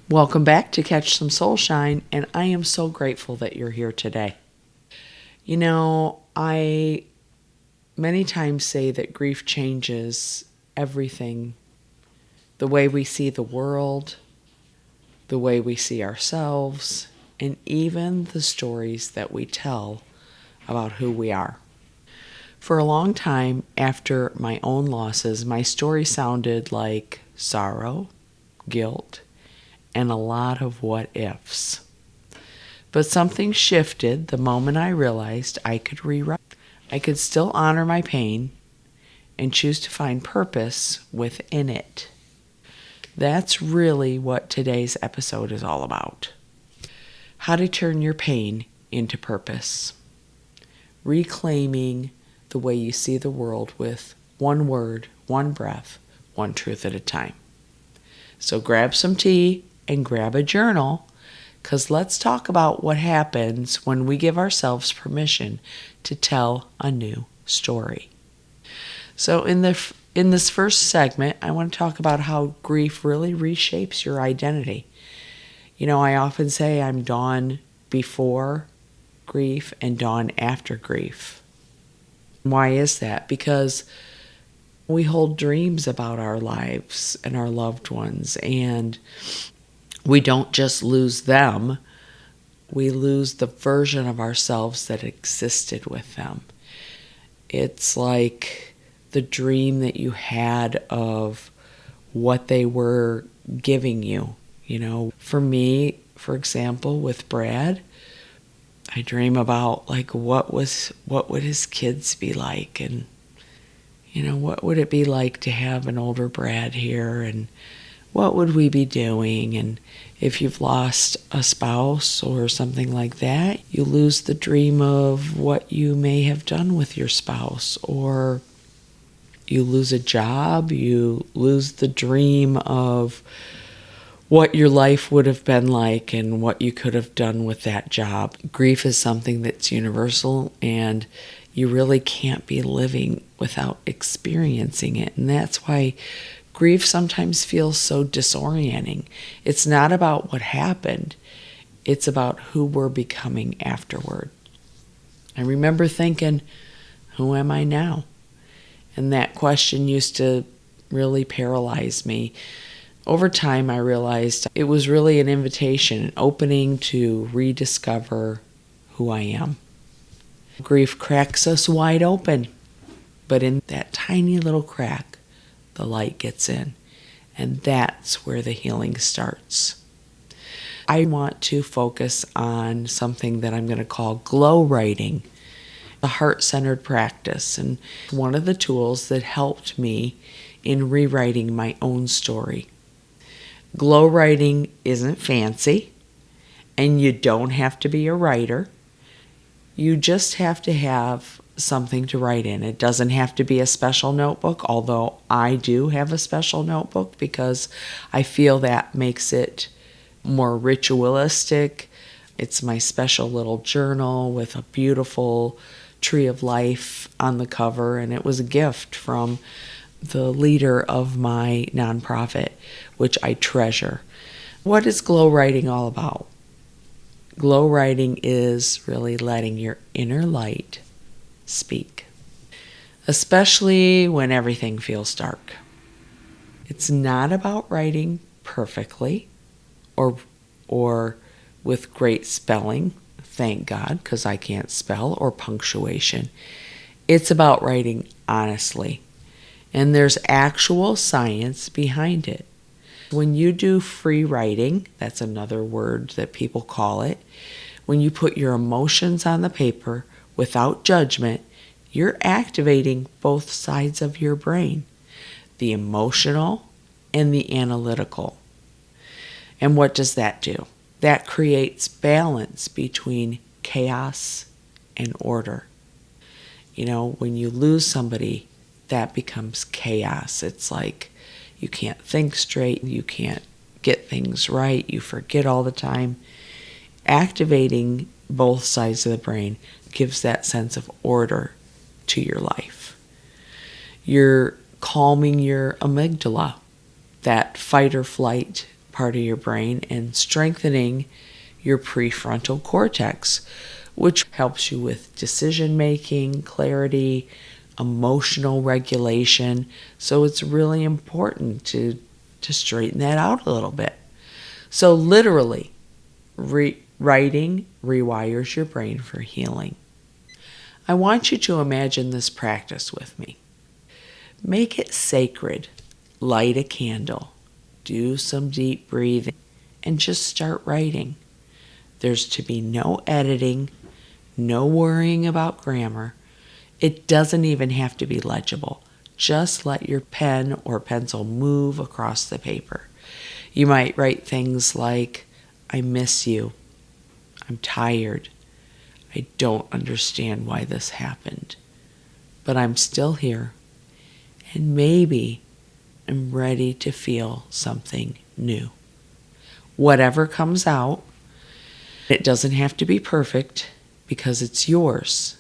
Welcome back to Catch Some Soul Shine, and I am so grateful that you're here today. I many times say that grief changes everything. The way we see the world, the way we see ourselves, and even the stories that we tell about who we are. For a long time after my own losses, my story sounded like sorrow, guilt, and a lot of what ifs. But something shifted the moment I realized I could rewrite. I could still honor my pain and choose to find purpose within it. That's really what today's episode is all about. How to turn your pain into purpose. Reclaiming the way you see the world with one word, one breath, one truth at a time. So grab some tea and grab a journal, because let's talk about what happens when we give ourselves permission to tell a new story. So in this first segment, I want to talk about how grief really reshapes your identity. I often say I'm dawn before grief and dawn after grief. Why is that? Because we hold dreams about our lives and our loved ones, and we don't just lose them, we lose the version of ourselves that existed with them. It's like the dream that you had of what they were giving you. For me, for example, with Brad, I dream about what would his kids be like, and what would it be like to have an older Brad here, and what would we be doing? And if you've lost a spouse or something like that, you lose the dream of what you may have done with your spouse, or you lose a job, you lose the dream of what your life would have been like and what you could have done with that job. Grief is something that's universal, and you really can't be living without experiencing it. And that's why grief sometimes feels so disorienting. It's not about what happened. It's about who we're becoming afterward. I remember thinking, who am I now? And that question used to really paralyze me. Over time, I realized it was really an invitation, an opening to rediscover who I am. Grief cracks us wide open, but in that tiny little crack, the light gets in, and that's where the healing starts. I want to focus on something that I'm going to call glow writing, a heart-centered practice, and one of the tools that helped me in rewriting my own story. Glow writing isn't fancy, and you don't have to be a writer. You just have to have something to write in. It doesn't have to be a special notebook, although I do have a special notebook because I feel that makes it more ritualistic. It's my special little journal with a beautiful tree of life on the cover, and it was a gift from the leader of my nonprofit, which I treasure. What is glow writing all about? Glow writing is really letting your inner light speak, especially when everything feels dark. It's not about writing perfectly or with great spelling, thank God, because I can't spell, or punctuation. It's about writing honestly, and there's actual science behind it. When you do free writing, that's another word that people call it, when you put your emotions on the paper without judgment, you're activating both sides of your brain, the emotional and the analytical. And what does that do? That creates balance between chaos and order. When you lose somebody, that becomes chaos. It's like you can't think straight, you can't get things right, you forget all the time. Activating both sides of the brain gives that sense of order to your life. You're calming your amygdala, that fight or flight part of your brain and strengthening your prefrontal cortex, which helps you with decision making, clarity, emotional regulation. So it's really important to straighten that out a little bit. So literally, writing rewires your brain for healing. I want you to imagine this practice with me. Make it sacred. Light a candle. Do some deep breathing and just start writing. There's to be no editing, no worrying about grammar. It doesn't even have to be legible. Just let your pen or pencil move across the paper. You might write things like, I miss you. I'm tired. I don't understand why this happened. But I'm still here. And maybe I'm ready to feel something new. Whatever comes out, it doesn't have to be perfect because it's yours.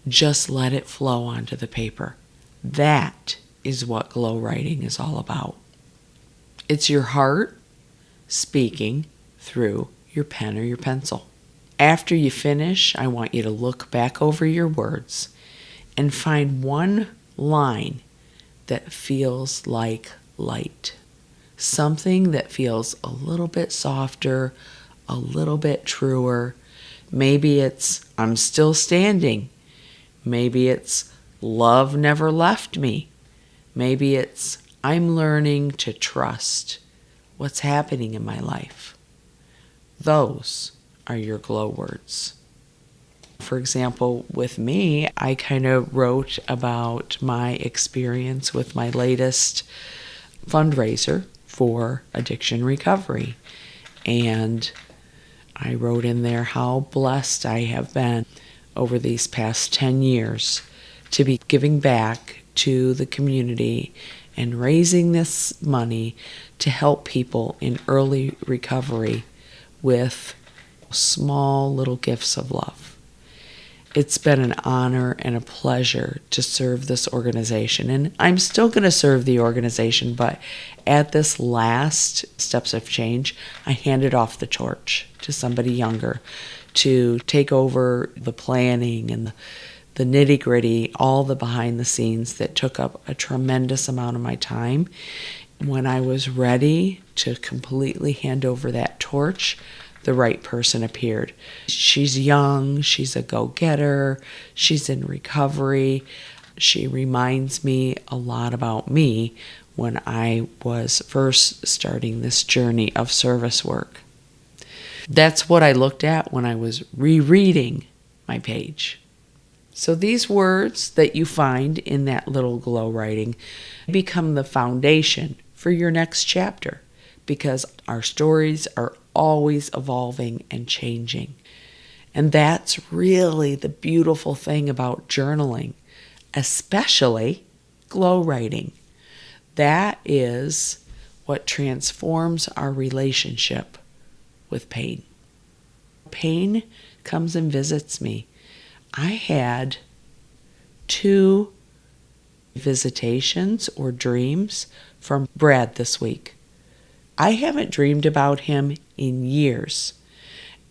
Just let it flow onto the paper. That is what glow writing is all about. It's your heart speaking through your pen or your pencil. After you finish, I want you to look back over your words and find one line that feels like light. Something that feels a little bit softer, a little bit truer. Maybe it's, I'm still standing. Maybe it's, love never left me. Maybe it's, I'm learning to trust what's happening in my life. Those are your glow words. For example, with me, I kind of wrote about my experience with my latest fundraiser for addiction recovery. And I wrote in there how blessed I have been over these past 10 years to be giving back to the community and raising this money to help people in early recovery with small little gifts of love. It's been an honor and a pleasure to serve this organization. And I'm still going to serve the organization, but at this last Steps of Change, I handed off the torch to somebody younger to take over the planning and the nitty-gritty, all the behind the scenes that took up a tremendous amount of my time. When I was ready to completely hand over that torch, the right person appeared. She's young, she's a go-getter, she's in recovery. She reminds me a lot about me when I was first starting this journey of service work. That's what I looked at when I was rereading my page. So these words that you find in that little glow writing become the foundation for your next chapter, because our stories are always evolving and changing. And that's really the beautiful thing about journaling, especially glow writing. That is what transforms our relationship with pain. Pain comes and visits me. I had 2 visitations or dreams from Brad this week. I haven't dreamed about him in years.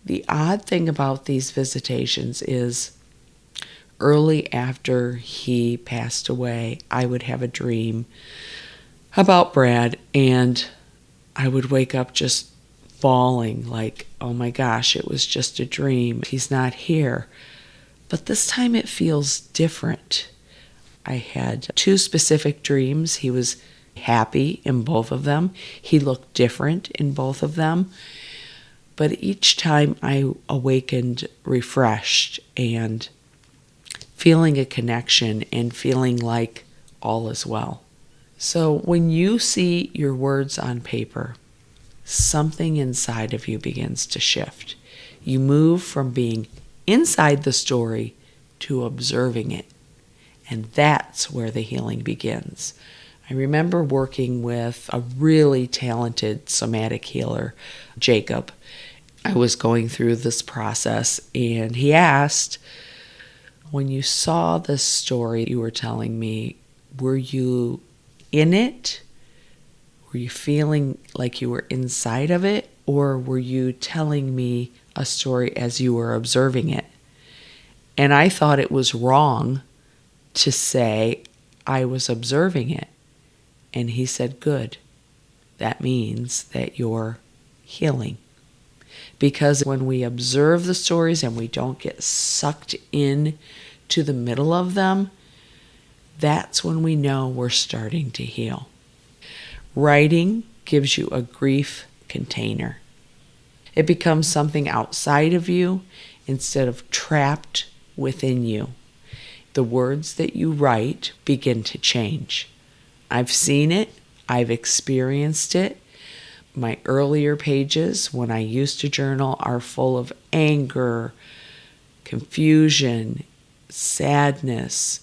The odd thing about these visitations is early after he passed away, I would have a dream about Brad and I would wake up just bawling like, oh my gosh, it was just a dream. He's not here. But this time it feels different. I had 2 specific dreams. He was happy in both of them. He looked different in both of them. But each time I awakened refreshed and feeling a connection and feeling like all is well. So when you see your words on paper, something inside of you begins to shift. You move from being inside the story to observing it. And that's where the healing begins. I remember working with a really talented somatic healer, Jacob. I was going through this process and he asked, when you saw this story you were telling me, were you in it? Were you feeling like you were inside of it, or were you telling me a story as you were observing it? And I thought it was wrong to say I was observing it. And he said, good. That means that you're healing. Because when we observe the stories and we don't get sucked in to the middle of them, that's when we know we're starting to heal. Writing gives you a grief container. It becomes something outside of you instead of trapped within you. The words that you write begin to change. I've seen it. I've experienced it. My earlier pages, when I used to journal, are full of anger, confusion, sadness.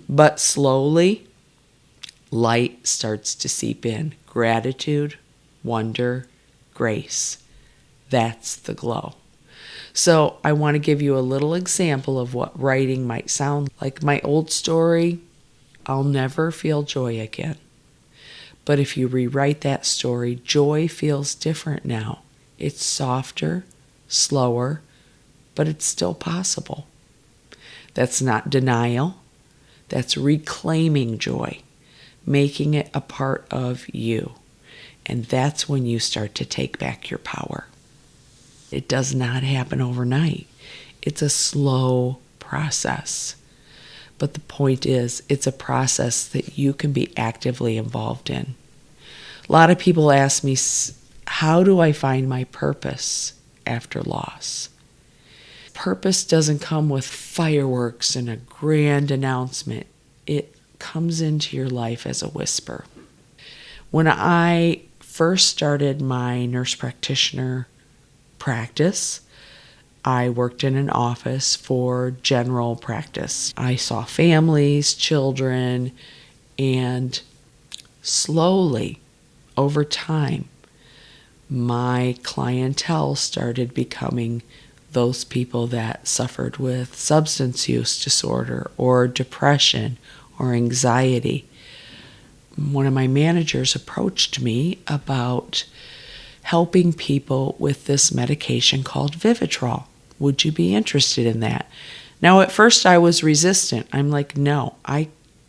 But slowly, light starts to seep in. Gratitude, wonder, grace. That's the glow. So I want to give you a little example of what writing might sound like. My old story, I'll never feel joy again. But if you rewrite that story, joy feels different now. It's softer, slower, but it's still possible. That's not denial. That's reclaiming joy, making it a part of you. And that's when you start to take back your power. It does not happen overnight. It's a slow process. But the point is, it's a process that you can be actively involved in. A lot of people ask me, how do I find my purpose after loss? Purpose doesn't come with fireworks and a grand announcement. It comes into your life as a whisper. When I first started my nurse practitioner practice, I worked in an office for general practice. I saw families, children, and slowly, over time, my clientele started becoming those people that suffered with substance use disorder or depression or anxiety. One of my managers approached me about helping people with this medication called Vivitrol. Would you be interested in that? Now, at first I was resistant. I'm like, no,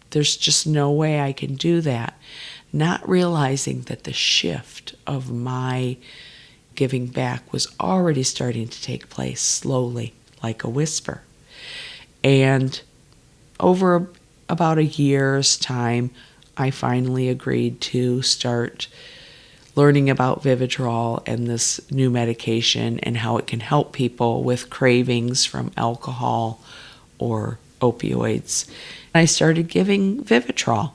there's just no way I can do that. Not realizing that the shift of my giving back was already starting to take place slowly, like a whisper. And over about a year's time, I finally agreed to start learning about Vivitrol and this new medication and how it can help people with cravings from alcohol or opioids. I started giving Vivitrol,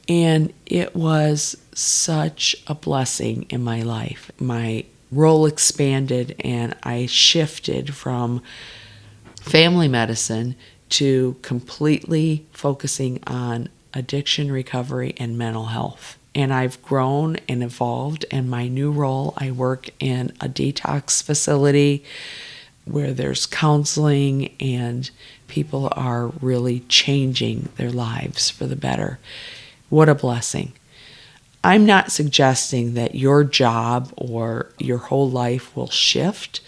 and it was such a blessing in my life. My role expanded, and I shifted from family medicine to completely focusing on addiction recovery and mental health. And I've grown and evolved. In my new role, I work in a detox facility where there's counseling and people are really changing their lives for the better. What a blessing. I'm not suggesting that your job or your whole life will shift,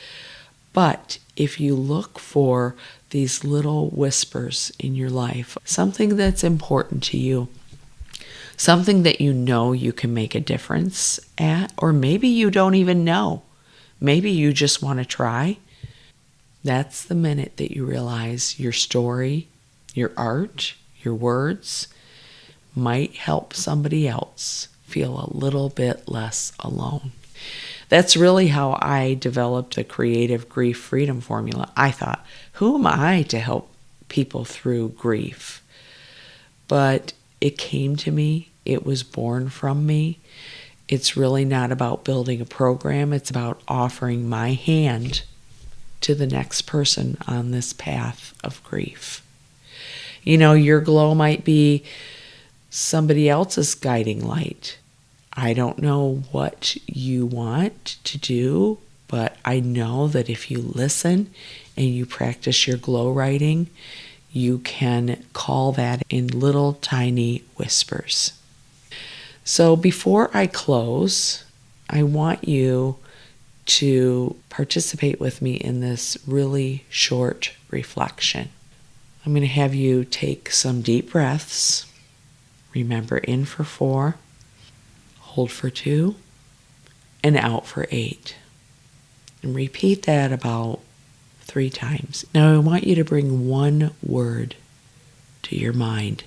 but if you look for these little whispers in your life, something that's important to you, something that you know you can make a difference at, or maybe you don't even know. Maybe you just want to try. That's the minute that you realize your story, your art, your words might help somebody else feel a little bit less alone. That's really how I developed the creative grief freedom formula. I thought, who am I to help people through grief? But it came to me. It was born from me. It's really not about building a program. It's about offering my hand to the next person on this path of grief. You know, your glow might be somebody else's guiding light. I don't know what you want to do, but I know that if you listen and you practice your glow writing, you can call that in little tiny whispers. So before I close, I want you to participate with me in this really short reflection. I'm going to have you take some deep breaths. Remember, in for 4, hold for 2, and out for 8. And repeat that about 3 times. Now I want you to bring one word to your mind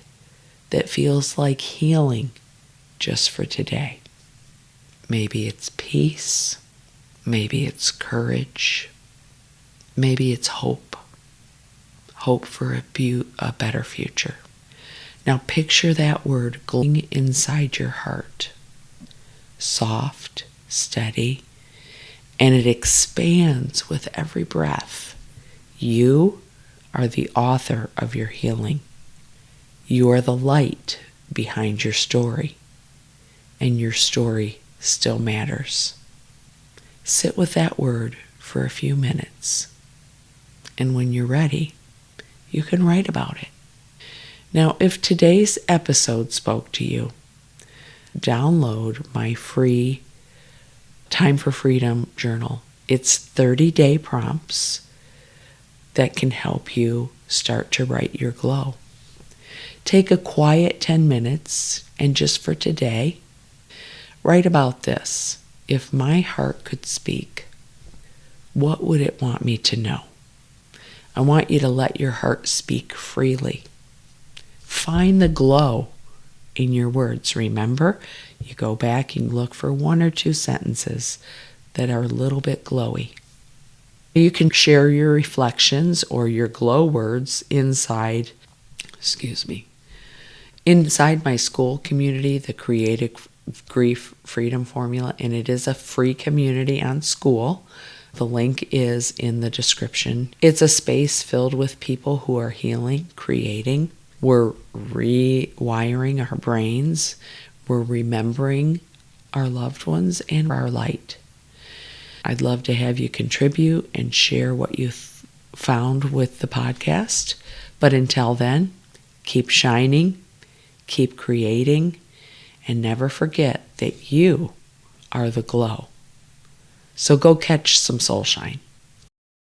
that feels like healing just for today. Maybe it's peace. Maybe it's courage. Maybe it's hope. Hope for a better future. Now picture that word glowing inside your heart. Soft, steady, and it expands with every breath. You are the author of your healing. You are the light behind your story, and your story still matters. Sit with that word for a few minutes, and when you're ready, you can write about it. Now, if today's episode spoke to you, download my free Time for Freedom journal. It's 30-day prompts that can help you start to write your glow. Take a quiet 10 minutes, and just for today, write about this. If my heart could speak, what would it want me to know? I want you to let your heart speak freely. Find the glow in your words. Remember, you go back and look for 1 or 2 sentences that are a little bit glowy. You can share your reflections or your glow words inside my school community, the Creative Grief Freedom Formula, and it is a free community on School. The link is in the description. It's a space filled with people who are healing, creating. We're rewiring our brains. We're remembering our loved ones and our light. I'd love to have you contribute and share what you found with the podcast. But until then, keep shining, keep creating, and never forget that you are the glow. So go catch some soul shine.